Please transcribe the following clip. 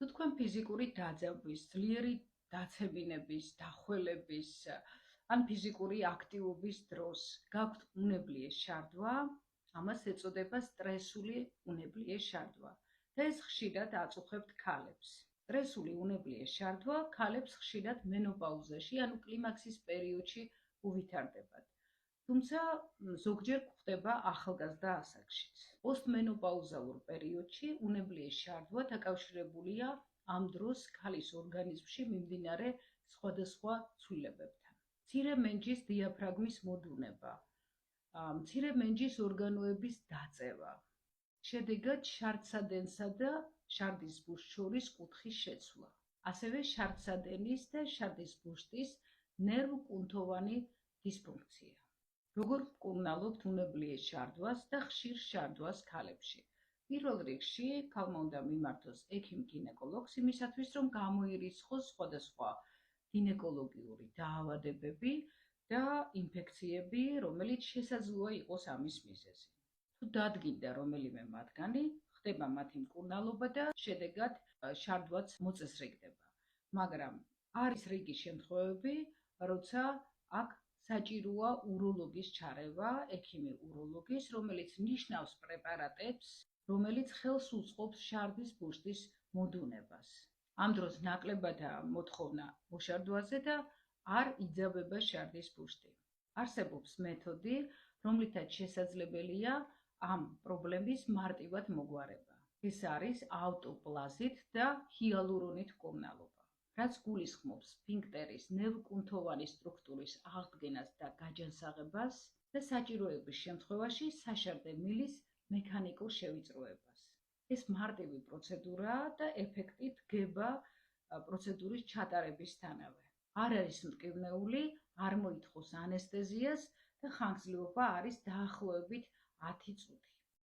თუ თქვენ ფიზიკური დაძაბვის, ძლიერი დაცებინების, დახველების ან ფიზიკური აქტივობის დროს გაქვთ უნებლიეს შარდვა, ამას ეწოდება სტრესული უნებლიეს შარდვა და ეს ხშირად აწუხებთ ქალებს. სტრესული უნებლიეს შარდვა ქალებს ხშირად მენოპაუზაში, ანუ კლიმაქსის პერიოდში უვითარდებათ. თუმცა ზოგჯერ გვხდება ახალგაზრდა ასაკშიც. პოსტმენოპაუზალურ პერიოდში უნებლიეს შარდვა დაკავშირებულია ამ დროს ქალის ორგანიზმში მიმდინარე სხვადასხვა ცვლილებებთან. მცირე მენჯის დიაფრაგმის მოდუნება, მცირე მენჯის ორგანოების დაწევა, შედეგად შარდსადენსა და შარდის ბუშტს შორის კუთხის შეცვლა, ასევე შარდსადენის და შარდის ბუშტის ნერვკუნთოვანი დისფუნქცია. როგორ ვკურნალობთ უნებლიეს შარდვას და ხშირ შარდვას ქალებში? პირველ რიგში ქალმა უნდა მიმართოს ექიმ-გინეკოლოგს იმისათვის, რომ გამოირიცხოს სხვადასხვა გინეკოლოგიური დაავადებები და ინფექციები, რომელიც შესაძლოა იყოს ამის მიზეზი. თუ დადგინდა რომელიმე მათგანი, ხდება მათი მკურნალობა და შედეგად შარდვაც მოწესრიგდება. მაგრამ არის რიგი შემთხვევები, როცა აქ საჭიროა უროლოგის ჩარევა, ექიმი უროლოგის, რომელიც ნიშნავს პრეპარატებს, რომელიც ხელს უწყობს შარდის ბუშტის მოდუნებას. ამ დროს ნაკლებადაა მოთხოვნა მოშარდვაზე და არ იძაბება შარდის ბუშტი. არსებობს მეთოდი, რომლითაც შესაძლებელია ამ პრობლემის მარტივად მოგვარება. ეს არის ავტოპლაზით და ჰიალურონით მკურნალობა, რაც გულისხმობს სფინკტერის ნერვკუნთოვანი სტრუქტურის აღდგენას და გაჯანსაღებას და საჭიროების შემთხვევაში საშარდე მილის მექანიკურ შევიწროებას. ეს მარტივი პროცედურაა და ეფექტი დგება პროცედურის ჩატარებისთანავე. არ არის მტკივნეული, არ მოითხოვს ანესთეზიას და ხანგრძლივობა არის დაახლოებით 10 წუთი.